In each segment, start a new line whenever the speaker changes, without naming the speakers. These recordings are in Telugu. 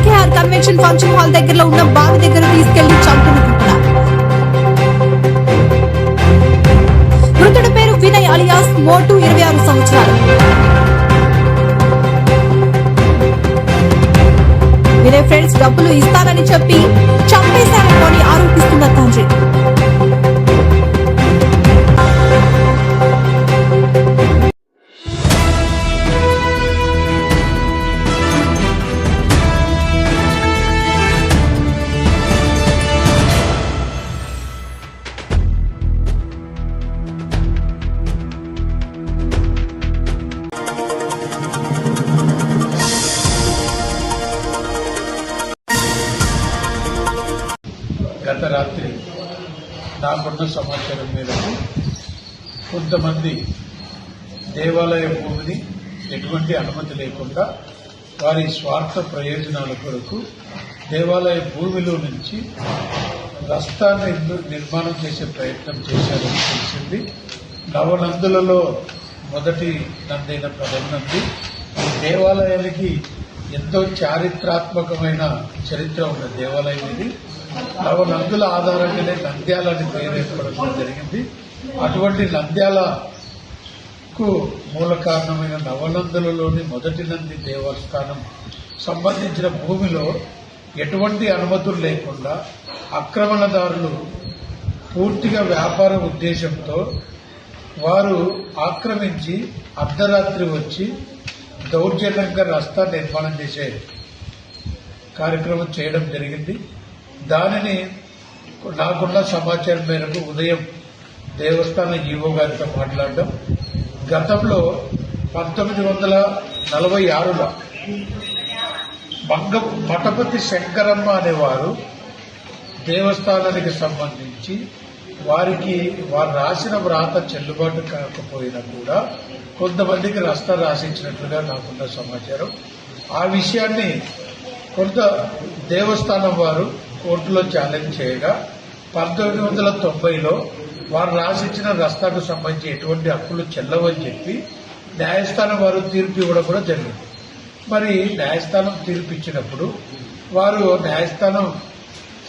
కేకేఆర్ కన్వెన్షన్ ఫంక్షన్ హాల్ దగ్గరలో ఉన్న బావి దగ్గర తీసుకెళ్లి చంపిన ఘటన. మృతుడి పేరు వినయ్ అలియాస్ మోటు, 26 సంవత్సరాలు. వినయ్ ఫ్రెండ్స్ డబ్బులు ఇస్తానని చెప్పి చంపేశారని ఆరోపిస్తున్న తండ్రి.
గత రాత్రి నాకున్న సమాచారం మేరకు కొంతమంది దేవాలయ భూమిని ఎటువంటి అనుమతి లేకుండా వారి స్వార్థ ప్రయోజనాల కొరకు దేవాలయ భూమిలో నుంచి రస్తాన్ని నిర్మాణం చేసే ప్రయత్నం చేశారని తెలిసింది. నవనందులలో మొదటి నందైన ప్రథమ నంది ఈ దేవాలయానికి ఎంతో చారిత్రాత్మకమైన చరిత్ర ఉన్న దేవాలయం ఇది. నవనందుల ఆధారంగానే నంద్యాలని పేరు ఏర్పడడం జరిగింది. అటువంటి నంద్యాలకు మూల కారణమైన నవనందులలోని మొదటి నంది దేవస్థానం సంబంధించిన భూమిలో ఎటువంటి అనుమతులు లేకుండా ఆక్రమణదారులు పూర్తిగా వ్యాపార ఉద్దేశంతో వారు ఆక్రమించి అర్ధరాత్రి వచ్చి దౌర్జన్యంగా రస్తా నిర్మాణం చేసే కార్యక్రమం చేయడం జరిగింది. దానిని నాకున్న సమాచారం మేరకు ఉదయం దేవస్థాన ఈవో గారితో మాట్లాడడం, గతంలో 1946లో మఠపతి శంకరమ్మ అనేవారు దేవస్థానానికి సంబంధించి వారు రాసిన వ్రాత చెల్లుబాటు కాకపోయినా కూడా కొంతమందికి రస్తా రాసించినట్లుగా నాకున్న సమాచారం. ఆ విషయాన్ని కొంత దేవస్థానం వారు కోర్టులో ఛాలెంజ్ చేయగా 1990లో వారు రాసిచ్చిన రస్తాకు సంబంధించి ఎటువంటి హక్కులు చెల్లవని చెప్పి న్యాయస్థానం వారు తీర్పు ఇవ్వడం కూడా జరిగింది. మరి న్యాయస్థానం తీర్పు ఇచ్చినప్పుడు వారు న్యాయస్థానం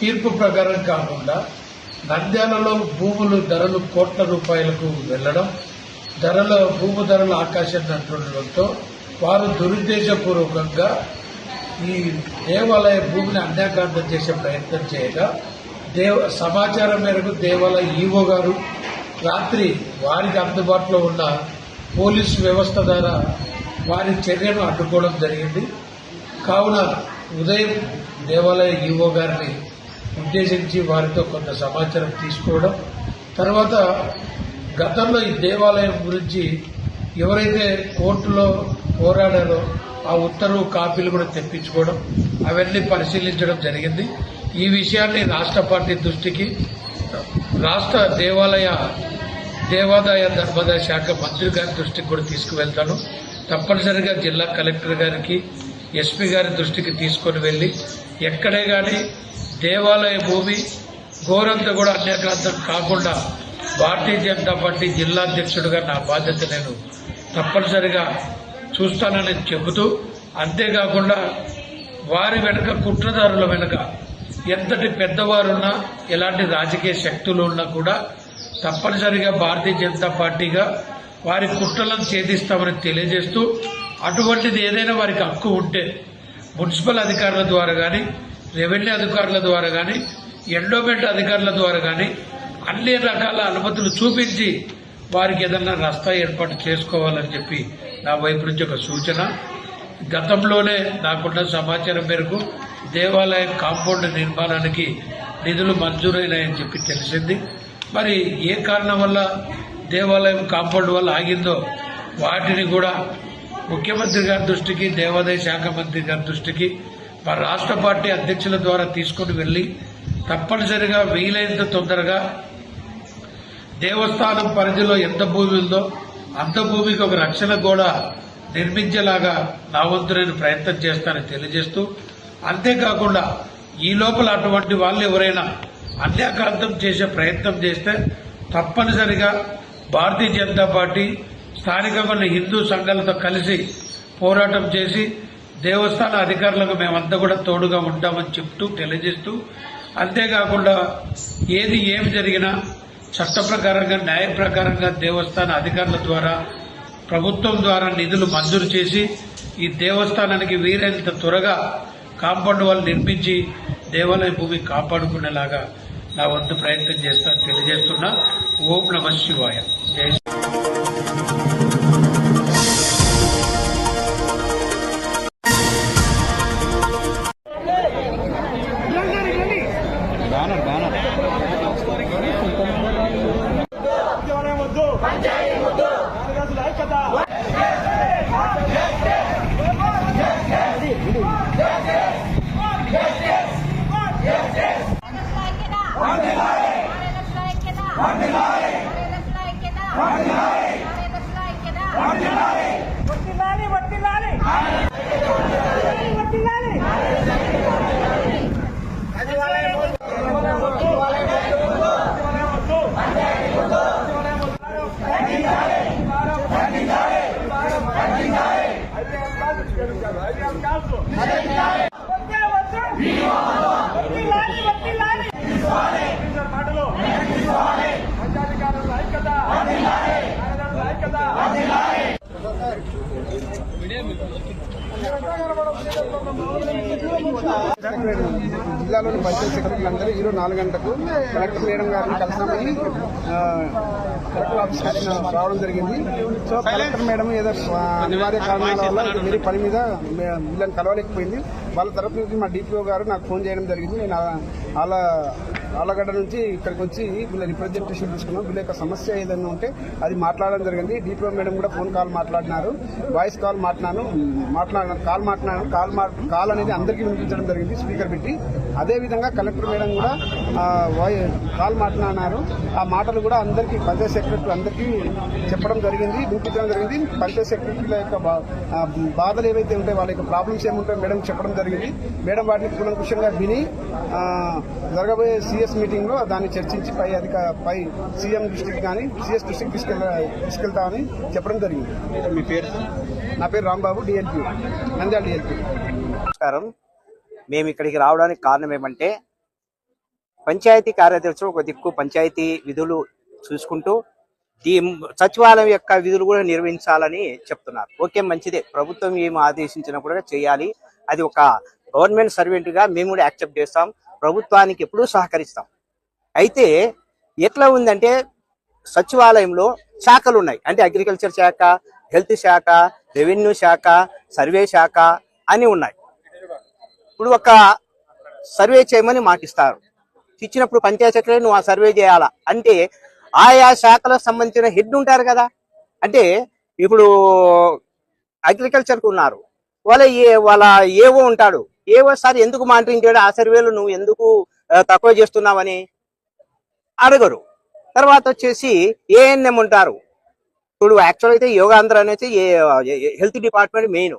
తీర్పు ప్రకారం కాకుండా నంద్యాలలో భూములు ధరలు కోట్ల రూపాయలకు వెళ్లడం, భూమి ధరలు ఆకాశాన్ని అంటుండడంతో వారు దురుద్దేశపూర్వకంగా ఈ దేవాలయ భూమిని అన్యాక్రాంతం చేసే ప్రయత్నం చేయగా సమాచారం మేరకు దేవాలయ ఈవో గారు రాత్రి వారికి అందుబాటులో ఉన్న పోలీసు వ్యవస్థ ద్వారా వారి చర్యను అడ్డుకోవడం జరిగింది. కావున ఉదయం దేవాలయ ఈవో గారిని ఉద్దేశించి వారితో కొంత సమాచారం తీసుకోవడం, తర్వాత గతంలో ఈ దేవాలయం గురించి ఎవరైతే కోర్టులో పోరాడారో ఆ ఉత్తర్వు కాపీలు కూడా తెప్పించుకోవడం, అవన్నీ పరిశీలించడం జరిగింది. ఈ విషయాన్ని రాష్ట్ర పార్టీ దృష్టికి, రాష్ట్ర దేవాదాయ ధర్మాదాయ శాఖ మంత్రి గారి దృష్టికి కూడా తీసుకువెళ్తాను. తప్పనిసరిగా జిల్లా కలెక్టర్ గారికి, ఎస్పీ గారి దృష్టికి తీసుకొని వెళ్లి ఎక్కడే గాని దేవాలయ భూమి ఘోరంతా కూడా అన్యాక్రాంతం కాకుండా భారతీయ జనతా పార్టీ జిల్లా అధ్యక్షుడిగా నా బాధ్యత నేను తప్పనిసరిగా చూస్తానని చెబుతూ, అంతేకాకుండా వారి వెనుక కుట్రదారుల వెనుక ఎంతటి పెద్దవారున్నా ఎలాంటి రాజకీయ శక్తులు ఉన్నా కూడా తప్పనిసరిగా భారతీయ జనతా పార్టీగా వారి కుట్రలను ఛేదిస్తామని తెలియజేస్తూ, అటువంటిది ఏదైనా వారికి హక్కు ఉంటే మున్సిపల్ అధికారుల ద్వారా కానీ, రెవెన్యూ అధికారుల ద్వారా కానీ, ఎండోమెంట్ అధికారుల ద్వారా కానీ అన్ని రకాల అనుమతులు చూపించి వారికి ఏదన్నా రస్తా ఏర్పాటు చేసుకోవాలని చెప్పి నా వైపు నుంచి ఒక సూచన. గతంలోనే నాకున్న సమాచారం మేరకు దేవాలయం కాంపౌండ్ నిర్మాణానికి నిధులు మంజూరైనాయని చెప్పి తెలిసింది. మరి ఏ కారణం వల్ల దేవాలయం కాంపౌండ్ వల్ల ఆగిందో వాటిని కూడా ముఖ్యమంత్రి గారి దృష్టికి, దేవాదాయ శాఖ మంత్రి గారి దృష్టికి మా రాష్ట్ర పార్టీ అధ్యక్షుల ద్వారా తీసుకుని వెళ్లి తప్పనిసరిగా వీలైనంత తొందరగా దేవస్థానం పరిధిలో ఎంత భూమి ఉందో అంత భూమికి ఒక రక్షణ గోడ నిర్మించేలాగా నా వంతునైన ప్రయత్నం చేస్తానని తెలియజేస్తూ, అంతేకాకుండా ఈ లోపల అటువంటి వాళ్ళు ఎవరైనా అన్యాక్రాంతం చేసే ప్రయత్నం చేస్తే తప్పనిసరిగా భారతీయ జనతా పార్టీ స్థానికంగా ఉన్న హిందూ సంఘాలతో కలిసి పోరాటం చేసి దేవస్థాన అధికారులకు మేమంతా కూడా తోడుగా ఉంటామని చెప్తూ తెలియజేస్తూ, అంతేకాకుండా ఏమి జరిగినా చట్ట ప్రకారంగా న్యాయ ప్రకారంగా దేవస్థాన అధికారుల ద్వారా ప్రభుత్వం ద్వారా నిధులు మంజూరు చేసి ఈ దేవస్థానానికి వీలైనంత త్వరగా కాంపౌండ్ వాళ్ళు నిర్మించి దేవాలయ భూమి కాపాడుకునేలాగా నా వంతు ప్రయత్నం చేస్తాను తెలియజేస్తున్నా. ఓం నమః శివాయ. జై
జిల్లాలోని పంచాయతీ సెక్రటరీలందరూ ఈరోజు 4 గంటలకు కలెక్టర్ మేడం గారిని కలిసామని కలెక్టర్ ఆఫీస్కి రావడం జరిగింది. సో కలెక్టర్ మేడం ఏదో అనివార్య కారణాల వల్ల వేరే పని మీద వీళ్ళని కలవలేకపోయింది. వాళ్ళ తరఫు నుంచి మా డిపిఓ గారు నాకు ఫోన్ చేయడం జరిగింది. నేను ఆలగడ్డ నుంచి ఇక్కడికి వచ్చి వీళ్ళ రిప్రజెంటేషన్ తీసుకున్నాం. వీళ్ళ యొక్క సమస్య ఏదైనా ఉంటే అది మాట్లాడడం జరిగింది. డిపిఓ మేడం కూడా ఫోన్ కాల్ మాట్లాడినారు, వాయిస్ కాల్ కాల్ అనేది అందరికీ వినిపించడం జరిగింది స్పీకర్ పెట్టి. అదేవిధంగా కలెక్టర్ మేడం కూడా కాల్ మాట్లాడినారు. ఆ మాటలు కూడా అందరికీ పంచాయత్ సెక్రటరీ అందరికీ చెప్పడం జరిగింది, వినిపించడం జరిగింది. పంచాయత్ సెక్రటరీల యొక్క బాధలు ఏవైతే ఉంటాయో, వాళ్ళ యొక్క ప్రాబ్లమ్స్ ఏముంటాయో మేడం చెప్పడం జరిగింది. మేడం వాటిని కూలంకుషంగా విని జరగబోయే సిఎస్ మీటింగ్ లో దాన్ని చర్చించి పై సీఎం దృష్టికి కానీ సిఎస్ దృష్టికి తీసుకెళ్తామని చెప్పడం జరిగింది. మీ పేరు? నా పేరు రాంబాబు, డిఎల్పీ, నంద్యాల డిఎల్పీ.
నమస్కారం. మేము ఇక్కడికి రావడానికి కారణం ఏమంటే, పంచాయతీ కార్యదర్శులు ఒక దిక్కు పంచాయతీ విధులు చూసుకుంటూ సచివాలయం యొక్క విధులు కూడా నిర్వహించాలని చెప్తున్నారు. ఓకే, మంచిదే. ప్రభుత్వం ఏమి ఆదేశించినప్పుడు చేయాలి. అది ఒక గవర్నమెంట్ సర్వెంట్ గా మేము కూడా యాక్సెప్ట్ చేస్తాం. ప్రభుత్వానికి ఎప్పుడూ సహకరిస్తాం. అయితే ఎట్లా ఉందంటే, సచివాలయంలో శాఖలు ఉన్నాయి. అంటే అగ్రికల్చర్ శాఖ, హెల్త్ శాఖ, రెవెన్యూ శాఖ, సర్వే శాఖ అని ఉన్నాయి. ఇప్పుడు ఒక సర్వే చేయమని మాటిస్తారు. ఇచ్చినప్పుడు పంచాయతీ సెక్రటరీ నువ్వు ఆ సర్వే చేయాలా అంటే, ఆయా శాఖలకు సంబంధించిన హెడ్ ఉంటారు కదా. అంటే ఇప్పుడు అగ్రికల్చర్కు ఉన్నారు, వాళ్ళ ఏవో ఉంటాడు. ఏవో సార్ ఎందుకు మానిటరింగ్ చేయడం, ఆ సర్వేలు నువ్వు ఎందుకు తక్కువ చేస్తున్నావని అడగరు. తర్వాత వచ్చేసి ఏఎన్ఎం ఉంటారు. ఇప్పుడు యాక్చువల్ అయితే యోగాంధ్ర అనేది హెల్త్ డిపార్ట్మెంట్ మెయిన్.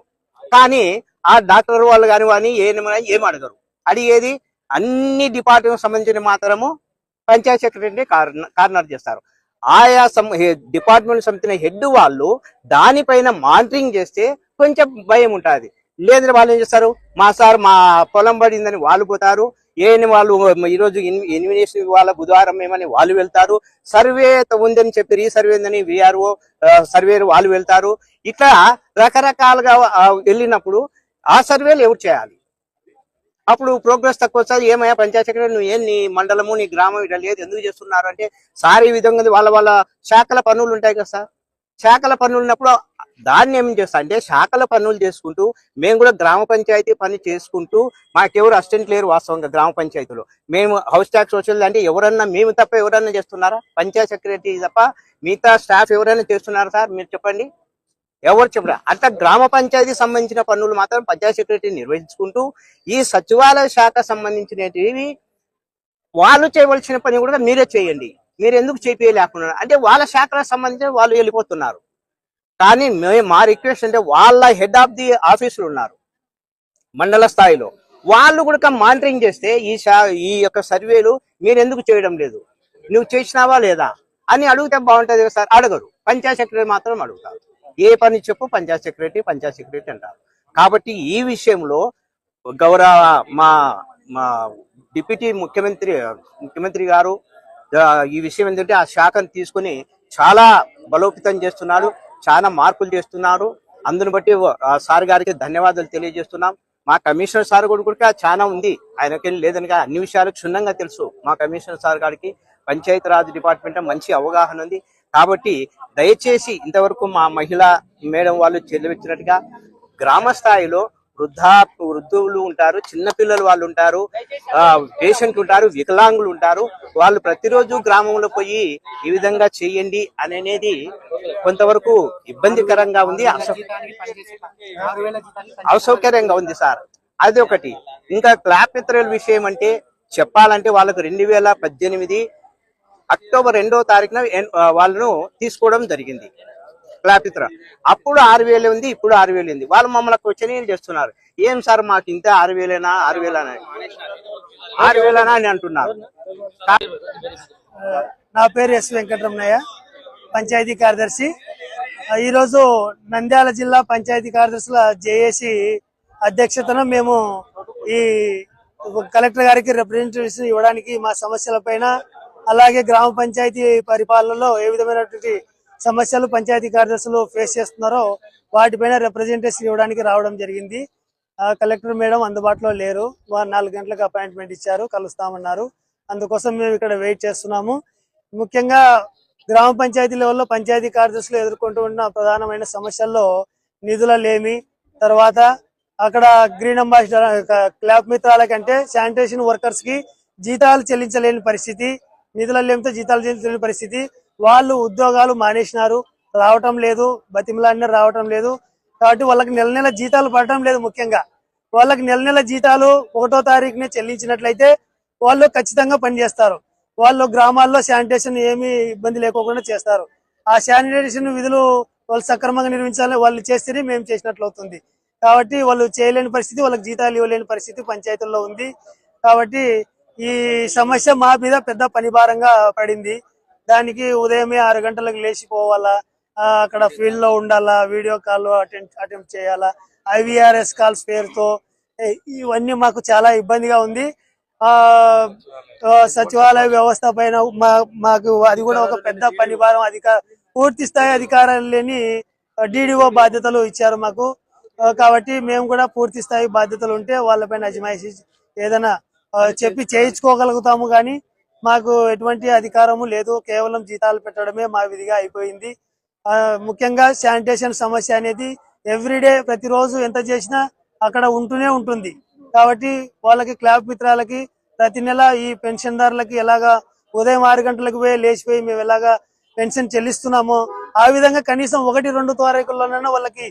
కానీ ఆ డాక్టర్ వాళ్ళు కానీ వాని ఏఎన్ఎం ఏం అడగరు. అడిగేది అన్ని డిపార్ట్మెంట్ సంబంధించిన మాత్రము పంచాయత్ సెక్రటరీ కార్నర్ చేస్తారు. ఆయా డిపార్ట్మెంట్ సంబంధించిన హెడ్ వాళ్ళు దానిపైన మానిటరింగ్ చేస్తే కొంచెం భయం ఉంటుంది. లేదంటే వాళ్ళు ఏం చేస్తారు, మా పొలం పడిందని వాళ్ళు పోతారు. ఏని వాళ్ళు ఈరోజు ఇన్విటేషన్ వాళ్ళ బుధవారం ఏమని వాళ్ళు వెళ్తారు. సర్వే ఉందని చెప్పి రీసర్వే ఉందని విఆర్ఓ సర్వే వాళ్ళు వెళ్తారు. ఇట్లా రకరకాలుగా వెళ్ళినప్పుడు ఆ సర్వేలు ఎవరు చేయాలి? అప్పుడు ప్రోగ్రెస్ తక్కువ వస్తుంది. ఏమయ్యా పంచాయత్ సెక్రటరీ నువ్వు నీ మండలము నీ గ్రామం ఇట్లా లేదు, ఎందుకు చేస్తున్నారు అంటే, సార్ ఈ విధంగా వాళ్ళ శాఖల పన్నులు ఉంటాయి కదా సార్. శాఖల పన్నులు ఉన్నప్పుడు దాన్ని ఏం చేస్తా అంటే, శాఖల పన్నులు చేసుకుంటూ మేము కూడా గ్రామ పంచాయతీ పని చేసుకుంటూ, మాకెవరు అసిస్టెంట్ లేరు వాస్తవంగా గ్రామ పంచాయతీలో. మేము హౌస్ ట్యాక్స్ సోషల్ అంటే ఎవరన్నా, మేము తప్ప ఎవరన్నా చేస్తున్నారా? పంచాయత్ సెక్రటరీ తప్ప మిగతా స్టాఫ్ ఎవరైనా చేస్తున్నారా సార్? మీరు చెప్పండి, ఎవరు చెప్పరా? అట్లా గ్రామ పంచాయతీ సంబంధించిన పన్నులు మాత్రం పంచాయత్ సెక్రటరీ నిర్వహించుకుంటూ, ఈ సచివాలయ శాఖ సంబంధించినవి వాళ్ళు చేయవలసిన పని కూడా మీరే చేయండి. మీరు ఎందుకు చేపియలేకున్నారు అంటే, వాళ్ళ శాఖలకు సంబంధించిన వాళ్ళు వెళ్ళిపోతున్నారు. కానీ మా రిక్వెస్ట్ అంటే, వాళ్ళ హెడ్ ఆఫ్ ది ఆఫీసులు ఉన్నారు మండల స్థాయిలో, వాళ్ళు కూడా మానిటరింగ్ చేస్తే ఈ యొక్క సర్వేలు మీరు ఎందుకు చేయడం లేదు, నువ్వు చేసినావా లేదా అని అడిగితే బాగుంటుంది కదా సార్. అడగరు. పంచాయత్ సెక్రటరీ మాత్రం అడుగుతారు. ఏ పని చెప్పు పంచాయత్ సెక్రటరీ అంటారు. కాబట్టి ఈ విషయంలో గౌరవ మా మా డిప్యూటీ ముఖ్యమంత్రి గారు ఈ విషయం ఏంటంటే ఆ శాఖను తీసుకుని చాలా బలోపేతం చేస్తున్నారు, చాలా మార్పులు చేస్తున్నారు. అందుని బట్టి సార్ గారికి ధన్యవాదాలు తెలియజేస్తున్నాం. మా కమిషనర్ సార్ కూడా చాలా ఉంది, ఆయనకి లేదని అన్ని విషయాలు క్షుణ్ణంగా తెలుసు. మా కమిషనర్ సార్ గారికి పంచాయతీరాజ్ డిపార్ట్మెంట్ మంచి అవగాహన ఉంది. కాబట్టి దయచేసి ఇంతవరకు మా మహిళా మేడం వాళ్ళు చెల్లించినట్టుగా గ్రామ స్థాయిలో వృద్ధులు ఉంటారు, చిన్నపిల్లలు వాళ్ళు ఉంటారు, పేషెంట్లు ఉంటారు, వికలాంగులు ఉంటారు. వాళ్ళు ప్రతిరోజు గ్రామంలో పోయి ఈ విధంగా చేయండి అనేది కొంతవరకు ఇబ్బందికరంగా ఉంది, అసౌకర్యంగా ఉంది సార్. అది ఒకటి. ఇంకా క్లాప్ మిత్రుల విషయం అంటే చెప్పాలంటే వాళ్ళకు 2018 అక్టోబర్ 2వ తారీఖున వాళ్ళను తీసుకోవడం జరిగింది క్లాప్ మిత్ర. అప్పుడు 6,000 ఉంది, ఇప్పుడు 6,000 ఉంది. వాళ్ళు మమ్మల్ని క్వశ్చన్ చేస్తున్నారు, ఏం సార్ మాకు ఇంత 6,000 6,000 అని అంటున్నారు.
నా పేరు ఎస్ వెంకటరమణయ్య, పంచాయతీ కార్యదర్శి. ఈరోజు నంద్యాల జిల్లా పంచాయతీ కార్యదర్శుల జేఏసీ అధ్యక్షతన మేము ఈ కలెక్టర్ గారికి రిప్రజెంటేషన్ ఇవ్వడానికి మా సమస్యలపైన, అలాగే గ్రామ పంచాయతీ పరిపాలనలో ఏ విధమైనటువంటి సమస్యలు పంచాయతీ కార్యదర్శులు ఫేస్ చేస్తున్నారో వాటిపైన రిప్రజెంటేషన్ ఇవ్వడానికి రావడం జరిగింది. కలెక్టర్ మేడం అందుబాటులో లేరు, 4 గంటలకు అపాయింట్మెంట్ ఇచ్చారు, కలుస్తామన్నారు. అందుకోసం మేము ఇక్కడ వెయిట్ చేస్తున్నాము. ముఖ్యంగా గ్రామ పంచాయతీ లెవెల్లో పంచాయతీ కార్యదర్శులు ఎదుర్కొంటూ ఉన్న ప్రధానమైన సమస్యల్లో నిధుల లేమి, తర్వాత అక్కడ గ్రీన్ అంబాసిడర్ క్లాప్ మిత్రాల కంటే శానిటేషన్ వర్కర్స్ కి జీతాలు చెల్లించలేని పరిస్థితి, నిధుల లేమితో జీతాలు చెల్లించలేని పరిస్థితి. వాళ్ళు ఉద్యోగాలు మానేసినారు, రావటం లేదు, బతిమలాడిన రావటం లేదు. కాబట్టి వాళ్ళకి నెల జీతాలు పడటం లేదు. ముఖ్యంగా వాళ్ళకి నెల జీతాలు 1వ తారీఖునే చెల్లించినట్లయితే వాళ్ళు ఖచ్చితంగా పనిచేస్తారు. వాళ్ళు గ్రామాల్లో శానిటేషన్ ఏమీ ఇబ్బంది లేకోకుండా చేస్తారు. ఆ శానిటేషన్ విధులు వాళ్ళు సక్రమంగా నిర్వహించాలని వాళ్ళు చేస్తేనే మేము చేసినట్లు అవుతుంది. కాబట్టి వాళ్ళు చేయలేని పరిస్థితి, వాళ్ళకి జీతాలు ఇవ్వలేని పరిస్థితి పంచాయతీల్లో ఉంది. కాబట్టి ఈ సమస్య మా మీద పెద్ద పనిభారంగా పడింది. దానికి ఉదయమే 6 గంటలకు లేచిపోవాలా, అక్కడ ఫీల్డ్ లో ఉండాలా, వీడియో కాల్ అటెంప్ట్ చేయాలా, IVRS కాల్స్ పేరుతో ఇవన్నీ మాకు చాలా ఇబ్బందిగా ఉంది. సచివాలయ వ్యవస్థ పైన మాకు అది కూడా ఒక పెద్ద పనిభారం. పూర్తి స్థాయి అధికారాలు లేని DDO బాధ్యతలు ఇచ్చారు మాకు. కాబట్టి మేము కూడా పూర్తి స్థాయి బాధ్యతలు ఉంటే వాళ్ళపైన అజమాయిషి ఏదైనా చెప్పి చేయించుకోగలుగుతాము, కానీ మాకు ఎటువంటి అధికారము లేదు. కేవలం జీతాలు పెట్టడమే మా విధిగా అయిపోయింది. ముఖ్యంగా శానిటేషన్ సమస్య అనేది ఎవ్రీడే ప్రతిరోజు ఎంత చేసినా అక్కడ ఉంటూనే ఉంటుంది. కాబట్టి వాళ్ళకి క్లాప్ మిత్రాలకి ప్రతి నెల ఈ పెన్షన్దారులకి ఎలాగా ఉదయం 6 గంటలకు పోయి లేచిపోయి మేము ఎలాగా పెన్షన్ చెల్లిస్తున్నామో ఆ విధంగా కనీసం 1-2 తారీఖుల్లోనైనా వాళ్ళకి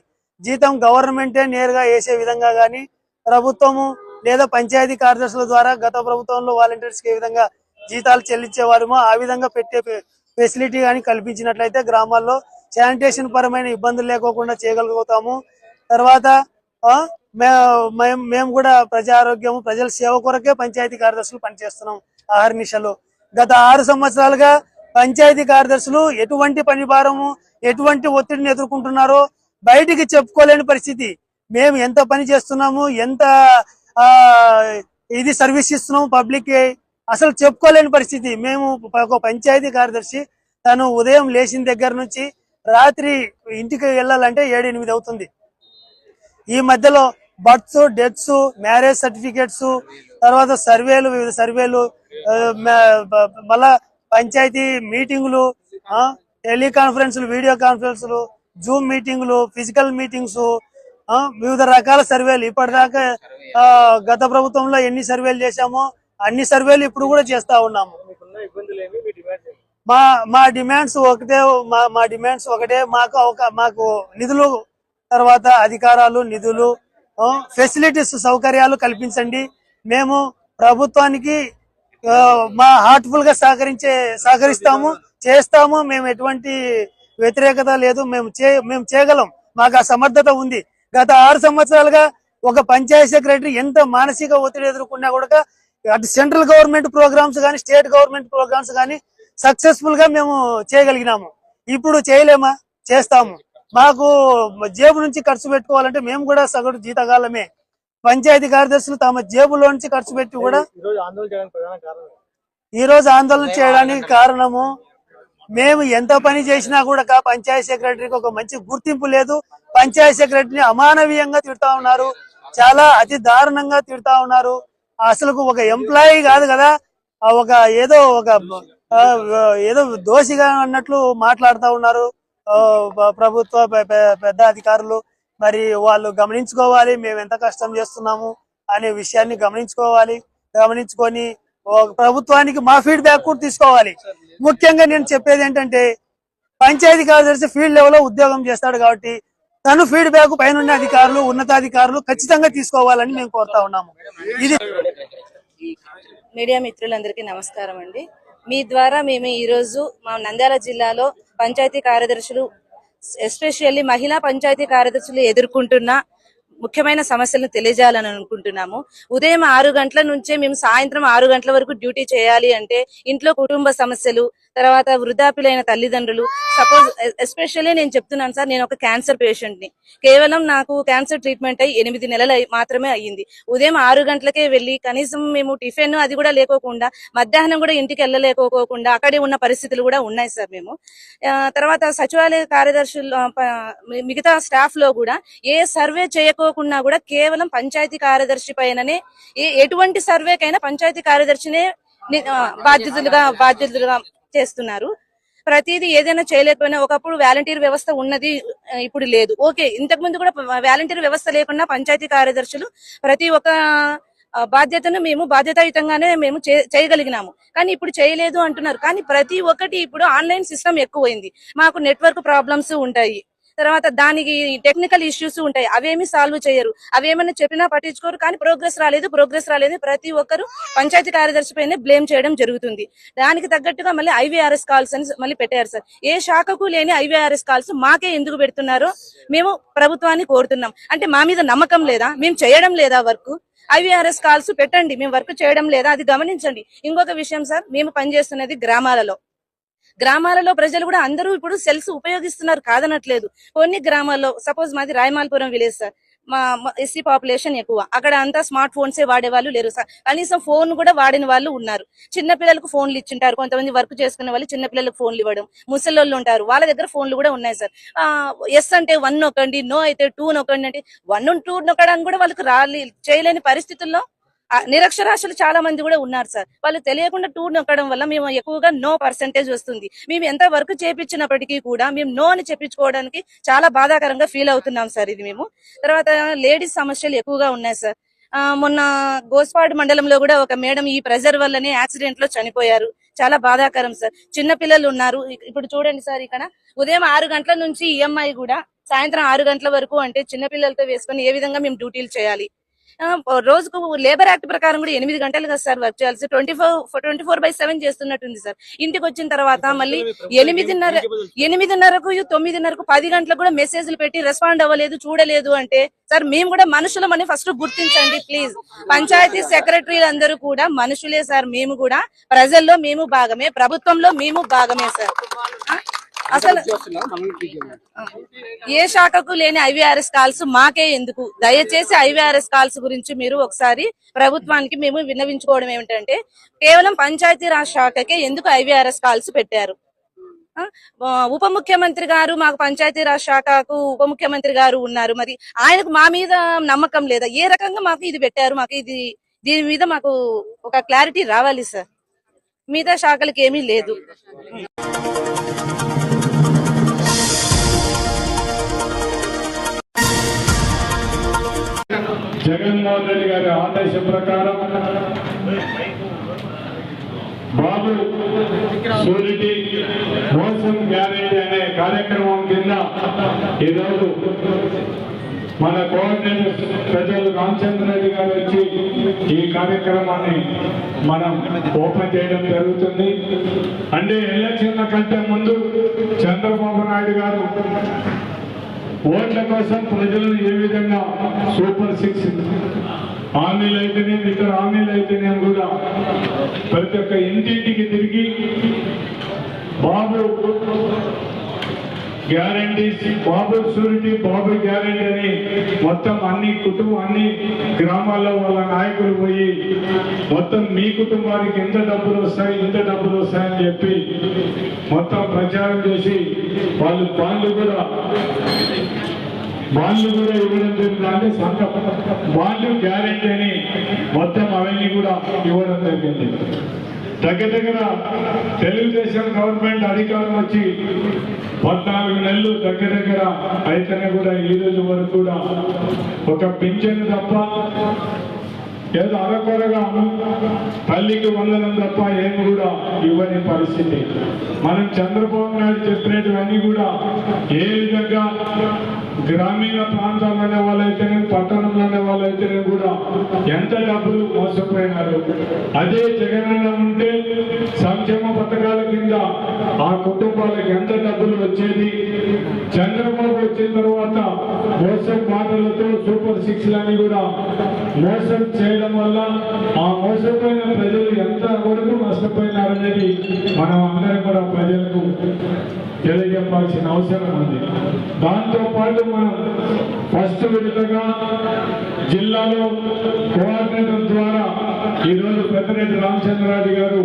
జీతం గవర్నమెంటే నేరుగా వేసే విధంగా గానీ, ప్రభుత్వము లేదా పంచాయతీ కార్యదర్శుల ద్వారా గత ప్రభుత్వంలో వాలంటీర్స్ కి ఏ విధంగా జీతాలు చెల్లించేవారేమో ఆ విధంగా పెట్టే ఫెసిలిటీ కానీ కల్పించినట్లయితే గ్రామాల్లో శానిటేషన్ పరమైన ఇబ్బందులు లేకోకుండా చేయగలుగుతాము. తర్వాత మేము కూడా ప్రజా ఆరోగ్యము, ప్రజల సేవ కొరకే పంచాయతీ కార్యదర్శులు పనిచేస్తున్నాం అహర్నిశలు. గత 6 సంవత్సరాలుగా పంచాయతీ కార్యదర్శులు ఎటువంటి పని భారము, ఎటువంటి ఒత్తిడిని ఎదుర్కొంటున్నారో బయటికి చెప్పుకోలేని పరిస్థితి. మేము ఎంత పని చేస్తున్నాము, ఎంత ఇది సర్వీస్ ఇస్తున్నాము పబ్లిక్ అసలు చెప్పుకోలేని పరిస్థితి. మేము ఒక పంచాయతీ కార్యదర్శి తను ఉదయం లేచిన దగ్గర నుంచి రాత్రి ఇంటికి వెళ్ళాలంటే 7-8 అవుతుంది. ఈ మధ్యలో బర్త్స్, డెత్స్, మ్యారేజ్ సర్టిఫికేట్స్, తర్వాత సర్వేలు, వివిధ సర్వేలు, మళ్ళా పంచాయతీ మీటింగులు, టెలికాన్ఫరెన్సులు, వీడియో కాన్ఫరెన్సులు, జూమ్ మీటింగులు, ఫిజికల్ మీటింగ్స్, వివిధ రకాల సర్వేలు. ఇప్పటిదాకా గత ప్రభుత్వంలో ఎన్ని సర్వేలు చేశామో అన్ని సర్వేలు ఇప్పుడు కూడా చేస్తా ఉన్నాము. మా డిమాండ్స్ ఒకటే, మాకు నిధులు, తర్వాత అధికారాలు, నిధులు, ఫెసిలిటీస్, సౌకర్యాలు కల్పించండి. మేము ప్రభుత్వానికి మా హార్ట్ఫుల్ గా సహకరిస్తాము, చేస్తాము. మేము ఎటువంటి వ్యతిరేకత లేదు, మేము చేయగలం, మాకు ఆ సమర్థత ఉంది. గత 6 సంవత్సరాలుగా ఒక పంచాయతీ సెక్రటరీ ఎంత మానసిక ఒత్తిడి ఎదుర్కొన్నా కూడా అటు సెంట్రల్ గవర్నమెంట్ ప్రోగ్రామ్స్ కానీ, స్టేట్ గవర్నమెంట్ ప్రోగ్రామ్స్ కానీ సక్సెస్ఫుల్ గా మేము చేయగలిగినాము. ఇప్పుడు చేయలేమా? చేస్తాము. మాకు జేబు నుంచి ఖర్చు పెట్టుకోవాలంటే మేము కూడా సగటు జీతగాళ్ళమే. పంచాయతీ కార్యదర్శులు తమ జేబులో నుంచి ఖర్చు పెట్టి కూడా ఈ రోజు ఆందోళన చేయడానికి కారణము మేము ఎంత పని చేసినా కూడా పంచాయతీ సెక్రటరీకి ఒక మంచి గుర్తింపు లేదు. పంచాయతీ సెక్రటరీని అమానవీయంగా తిడతా ఉన్నారు, చాలా అతి దారుణంగా తిడతా ఉన్నారు. అసలు ఒక ఎంప్లాయీ కాదు కదా, ఒక ఏదో దోషిగా అన్నట్లు మాట్లాడుతూ ఉన్నారు ప్రభుత్వ పెద్ద అధికారులు. మరి వాళ్ళు గమనించుకోవాలి, మేము ఎంత కష్టం చేస్తున్నాము అనే విషయాన్ని గమనించుకొని ప్రభుత్వానికి మా ఫీడ్బ్యాక్ కూడా తీసుకోవాలి. ముఖ్యంగా నేను చెప్పేది ఏంటంటే, పంచాయతీ కార్యదర్శి ఫీల్డ్ లెవెల్లో ఉద్యోగం చేస్తాడు కాబట్టి తను ఫీడ్బ్యాక్ పైన అధికారులు, ఉన్నతాధికారులు ఖచ్చితంగా తీసుకోవాలని మేము కోరుతా ఉన్నాము. ఇది
మీడియా మిత్రులందరికీ నమస్కారం అండి. మీ ద్వారా మేము ఈ రోజు మా నంద్యాల జిల్లాలో పంచాయతీ కార్యదర్శులు, ఎస్పెషల్లీ మహిళా పంచాయతీ కార్యదర్శులు ఎదుర్కొంటున్న ముఖ్యమైన సమస్యలను తెలియజేయాలని అనుకుంటున్నాము. ఉదయం 6 గంటల నుంచే మేము సాయంత్రం 6 గంటల వరకు డ్యూటీ చేయాలి అంటే ఇంట్లో కుటుంబ సమస్యలు, తర్వాత వృద్ధాప్యులైన తల్లిదండ్రులు, సపోజ్ ఎస్పెషల్లీ నేను చెప్తున్నాను సార్, నేను ఒక క్యాన్సర్ పేషెంట్ ని. కేవలం నాకు క్యాన్సర్ ట్రీట్మెంట్ అయ్యి 8 నెలలు మాత్రమే అయ్యింది. ఉదయం 6 గంటలకే వెళ్లి కనీసం మేము టిఫిన్ అది కూడా లేకోకుండా మధ్యాహ్నం కూడా ఇంటికి వెళ్ళలేకోకుండా అక్కడే ఉన్న పరిస్థితులు కూడా ఉన్నాయి సార్. మేము తర్వాత సచివాలయ కార్యదర్శులు మిగతా స్టాఫ్ లో కూడా ఏ సర్వే చేయకోకుండా కూడా కేవలం పంచాయతీ కార్యదర్శి పైననే ఎటువంటి సర్వేకైనా పంచాయతీ కార్యదర్శినే బాధ్యతలుగా చేస్తున్నారు. ప్రతిదీ ఏదైనా చేయలేకపోయినా, ఒకప్పుడు వాలంటీర్ వ్యవస్థ ఉన్నది, ఇప్పుడు లేదు. ఓకే, ఇంతకు ముందు కూడా వాలంటీర్ వ్యవస్థ లేకుండా పంచాయతీ కార్యదర్శులు ప్రతి ఒక్క బాధ్యతను మేము బాధ్యతాయుతంగానే మేము చేయగలిగినాము. కానీ ఇప్పుడు చేయలేదు అంటున్నారు. కానీ ప్రతి ఒక్కటి ఇప్పుడు ఆన్లైన్ సిస్టమ్ ఎక్కువైంది. మాకు నెట్వర్క్ ప్రాబ్లమ్స్ ఉంటాయి, తర్వాత దానికి టెక్నికల్ ఇష్యూస్ ఉంటాయి, అవేమి సాల్వ్ చేయరు. అవేమన్నా చెప్పినా పట్టించుకోరు. కానీ ప్రోగ్రెస్ రాలేదు ప్రతి ఒక్కరు పంచాయతీ కార్యదర్శి పైనే బ్లేమ్ చేయడం జరుగుతుంది. దానికి తగ్గట్టుగా మళ్ళీ IVRS కాల్స్ అని మళ్ళీ పెట్టారు సార్. ఏ శాఖకు లేని IVRS కాల్స్ మాకే ఎందుకు పెడుతున్నారో మేము ప్రభుత్వాన్ని కోరుతున్నాం. అంటే మా మీద నమ్మకం లేదా, మేము చేయడం లేదా వర్క్? IVRS కాల్స్ పెట్టండి, మేము వర్క్ చేయడం లేదా అది గమనించండి. ఇంకొక విషయం సార్, మేము పనిచేస్తున్నది గ్రామాలలో ప్రజలు కూడా అందరూ ఇప్పుడు సెల్స్ ఉపయోగిస్తున్నారు, కాదనట్లేదు. కొన్ని గ్రామాల్లో, సపోజ్ మాది రాయమాల్పురం విలేజ్ సార్, మా ఎస్సీ పాపులేషన్ ఎక్కువ, అక్కడ అంతా స్మార్ట్ ఫోన్సే వాడేవాళ్ళు లేరు సార్. కనీసం ఫోన్ కూడా వాడిన వాళ్ళు ఉన్నారు. చిన్న పిల్లలకు ఫోన్లు ఇచ్చింటారు, కొంతమంది వర్క్ చేసుకునే వాళ్ళు చిన్న పిల్లలకు ఫోన్లు ఇవ్వడం, ముసలోళ్ళు ఉంటారు, వాళ్ళ దగ్గర ఫోన్లు కూడా ఉన్నాయి సార్. ఎస్ అంటే 1 నొక్కండి, నో అయితే 2 నొక్కండి అంటే 1, 2 నొక్కడానికి కూడా వాళ్ళకి చేయలేని పరిస్థితుల్లో నిరక్షరాస్యులు చాలా మంది కూడా ఉన్నారు సార్. వాళ్ళు తెలియకుండా 2 నొక్కడం వల్ల మేము ఎక్కువగా నో పర్సెంటేజ్ వస్తుంది. మేము ఎంత వర్క్ చేపించినప్పటికీ కూడా మేము నో అని చెప్పించుకోవడానికి చాలా బాధాకరంగా ఫీల్ అవుతున్నాం సార్. ఇది మేము తర్వాత లేడీస్ సమస్యలు ఎక్కువగా ఉన్నాయి సార్. మొన్న గోస్పాడ్ మండలంలో కూడా ఒక మేడం ఈ ప్రెజర్ వల్లనే యాక్సిడెంట్ లో చనిపోయారు. చాలా బాధాకరం సార్. చిన్న పిల్లలు ఉన్నారు. ఇప్పుడు చూడండి సార్, ఇక్కడ ఉదయం 6 గంటల నుంచి EMI కూడా సాయంత్రం 6 గంటల వరకు అంటే చిన్న పిల్లలతో వేసుకొని ఏ విధంగా మేము డ్యూటీలు చేయాలి? రోజుకు లేబర్ యాక్ట్ ప్రకారం కూడా 8 గంటలు కదా సార్ వర్క్ చేయాల్సి, 24/7 చేస్తున్నట్టుంది సార్. ఇంటికి వచ్చిన తర్వాత మళ్ళీ 8:30కు 9:30కు 10 గంటలకు కూడా మెసేజ్లు పెట్టి రెస్పాండ్ అవ్వలేదు, చూడలేదు అంటే సార్ మేము కూడా మనుషులమని ఫస్ట్ గుర్తించండి ప్లీజ్. పంచాయతీ సెక్రటరీలు అందరూ కూడా మనుషులే సార్. మేము కూడా ప్రజల్లో మేము భాగమే, ప్రభుత్వంలో మేము భాగమే సార్. అసలు ఏ శాఖకు లేని IVRS కాల్స్ మాకే ఎందుకు? దయచేసి IVRS కాల్స్ గురించి మీరు ఒకసారి ప్రభుత్వానికి మేము విన్నవించుకోవడం ఏమిటంటే, కేవలం పంచాయతీరాజ్ శాఖకే ఎందుకు IVRS కాల్స్ పెట్టారు? ఉప ముఖ్యమంత్రి గారు, మాకు పంచాయతీరాజ్ శాఖకు ఉప ముఖ్యమంత్రి గారు ఉన్నారు, మరి ఆయనకు మా మీద నమ్మకం లేదా? ఏ రకంగా మాకు ఇది పెట్టారు? మాకు దీని మీద మాకు ఒక క్లారిటీ రావాలి సార్. మిగతా శాఖలకు ఏమీ లేదు.
జగన్మోహన్ రెడ్డి గారి ఆదేశం ప్రకారం బాబు షూరిటీ మోసం గ్యారెంటీ అనే కార్యక్రమం కింద ఈరోజు మన కోఆర్డినేటర్ ప్రజలు రామచంద్ర రెడ్డి గారు వచ్చి ఈ కార్యక్రమాన్ని మనం ఓపెన్ చేయడం జరుగుతుంది. అంటే ఎలక్షన్ల కంటే ముందు చంద్రబాబు నాయుడు గారు ఓట్ల కోసం ప్రజలను ఏ విధంగా సూపర్ 6 హామీలు అయితేనేమి, ఇతర హామీలు అయితేనేమి కూడా ప్రతి ఒక్క ఇంటింటికి తిరిగి బాబు గ్యారంటీస్, బాబు షూరిటీ, బాబు గ్యారంటీ అని మొత్తం అన్ని గ్రామాల్లో వాళ్ళ నాయకులు పోయి మొత్తం మీ కుటుంబానికి ఇంత డబ్బులు వస్తాయని చెప్పి మొత్తం ప్రచారం చేసి వాళ్ళు బాండ్లు కూడా ఇవ్వడం జరిగింది. అంటే బాండ్లు గ్యారెంటీ అని మొత్తం అవన్నీ కూడా ఇవ్వడం జరిగింది. దగ్గర తెలుగుదేశం గవర్నమెంట్ అధికారం వచ్చి 14 నెలలు దగ్గర అయితేనే కూడా ఈ రోజు వరకు కూడా ఒక పింఛను తప్ప ఏదో అరకొరగా తల్లికి వందనం తప్ప ఏమి కూడా ఇవ్వని పరిస్థితి. మనం చంద్రబాబు నాయుడు చెప్పినటువన్నీ కూడా ఏ విధంగా గ్రామీణ ప్రాంతాల్లోనే వాళ్ళైతేనే పట్టణంలోనే వాళ్ళైతేనే కూడా ఎంత డబ్బులు మోసపోయినారు. అదే జగనన్న ఉంటే సంక్షేమ పథకాల కింద ఆ కుటుంబాలకు ఎంత డబ్బులు వచ్చేది. చంద్రబాబు వచ్చిన తర్వాత మోసం మాటలతో సూపర్ 6లని కూడా మోసం చేయడం వల్ల ఆ మోసపోయిన ప్రజలు ఎంత వరకు నష్టపోయినారనేది మనం అందరం కూడా ప్రజలకు తెలియజెప్పాల్సిన అవసరం ఉంది. దాంతో పాటు మనం ఫస్ట్ విడతగా జిల్లాలో కోఆర్డినేటర్ ద్వారా ఈరోజు పెద్దరెడ్డి రామచంద్రారెడ్డి గారు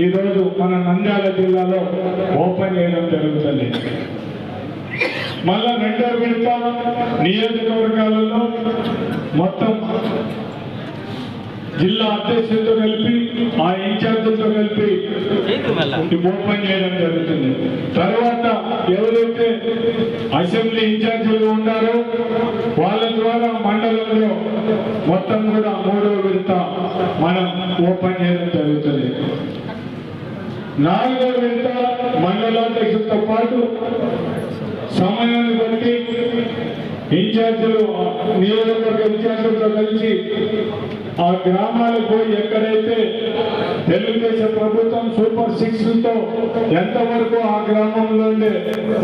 ఈరోజు మన నంద్యాల జిల్లాలో ఓపెన్ చేయడం జరుగుతుంది. మళ్ళా రెండో విడత నియోజకవర్గాలలో మొత్తం జిల్లా అధ్యక్షులతో కలిపి ఆ ఇన్ఛార్జీలతో కలిపి ఓపెన్ చేయడం జరుగుతుంది. తర్వాత ఎవరైతే అసెంబ్లీ ఇన్ఛార్జీలు ఉన్నారో వాళ్ళ ద్వారా మండలంలో మొత్తం కూడా 3వ విడత మనం ఓపెన్ చేయడం జరుగుతుంది. 4వ విడత మండలాధ్యక్షులతో పాటు సమయాన్ని బట్టి ఇన్ఛార్జీలు నియోజకవర్గ ఇన్ఛార్జీలతో కలిసి ఆ గ్రామాలకు పోయి ఎక్కడైతే తెలుగుదేశం ప్రభుత్వం సూపర్ 6తో ఎంతవరకు ఆ గ్రామంలో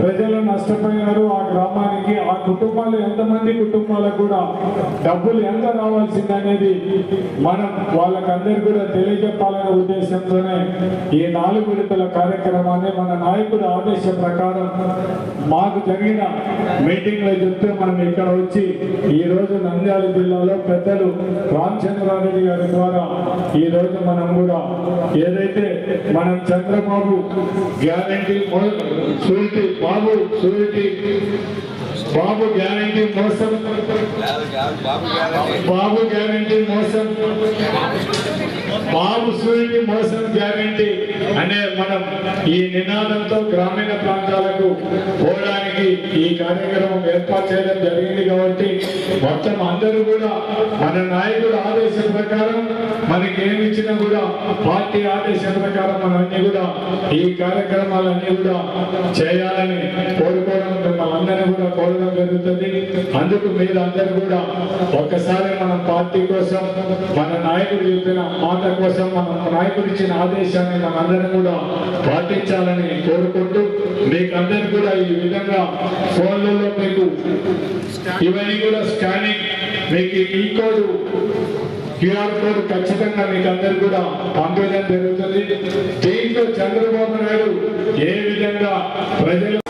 ప్రజలు నష్టపోయినారు, ఆ గ్రామానికి ఆ కుటుంబాలు ఎంతమంది కుటుంబాలకు కూడా డబ్బులు ఎంత రావాల్సింది అనేది మనం వాళ్ళకందరికీ కూడా తెలియజెప్పాలనే ఉద్దేశంతోనే ఈ 4 విడతల కార్యక్రమాన్ని మన నాయకుడి ఆదేశం ప్రకారం మాకు జరిగిన మీటింగ్ లో చెప్తే మనం ఇక్కడ వచ్చి ఈ రోజు నంద్యాల జిల్లాలో పెద్దలు రామచంద్రారెడ్డి గారి ద్వారా ఈ రోజు మనం కూడా ఏదైతే మనం చంద్రబాబు గ్యారంటీ షూరిటీ బాబు గ్యారంటీ మోసం బాబు షూరిటీ మోసం గ్యారంటీ అనే మనం ఈ నినాదంతో గ్రామీణ ప్రాంతాలకు పోవడానికి ఈ కార్యక్రమం ఏర్పాటు చేయడం జరిగింది. కాబట్టి మొత్తం అందరూ కూడా మన నాయకుడు ఆదేశం ప్రకారం మనకి ఏమి ఇచ్చినా కూడా పార్టీ ఆదేశం ప్రకారం మనం అన్ని కూడా ఈ కార్యక్రమాలన్నీ కూడా చేయాలని కోరుకోవడం మనందరినీ కూడా కోరడం జరుగుతుంది. అందుకు మీరు అందరూ కూడా ఒక్కసారి మనం పార్టీ కోసం మన నాయకుడు చెప్పిన మాట కోసం మన నాయకుడు ఇచ్చిన ఆదేశాన్ని మనందరం కూడా పాటించాలని కోరుకుంటూ మీకు అందరికీ కూడా ఈ విధంగా ఫోన్లలో మీకు ఇవన్నీ కూడా స్కానింగ్ మీకు ఈ కోడ్ QR కోడ్ ఖచ్చితంగా మీకు అందరు కూడా పంపించడం జరుగుతుంది. దీంతో చంద్రబాబు నాయుడు ఏ విధంగా ప్రజలు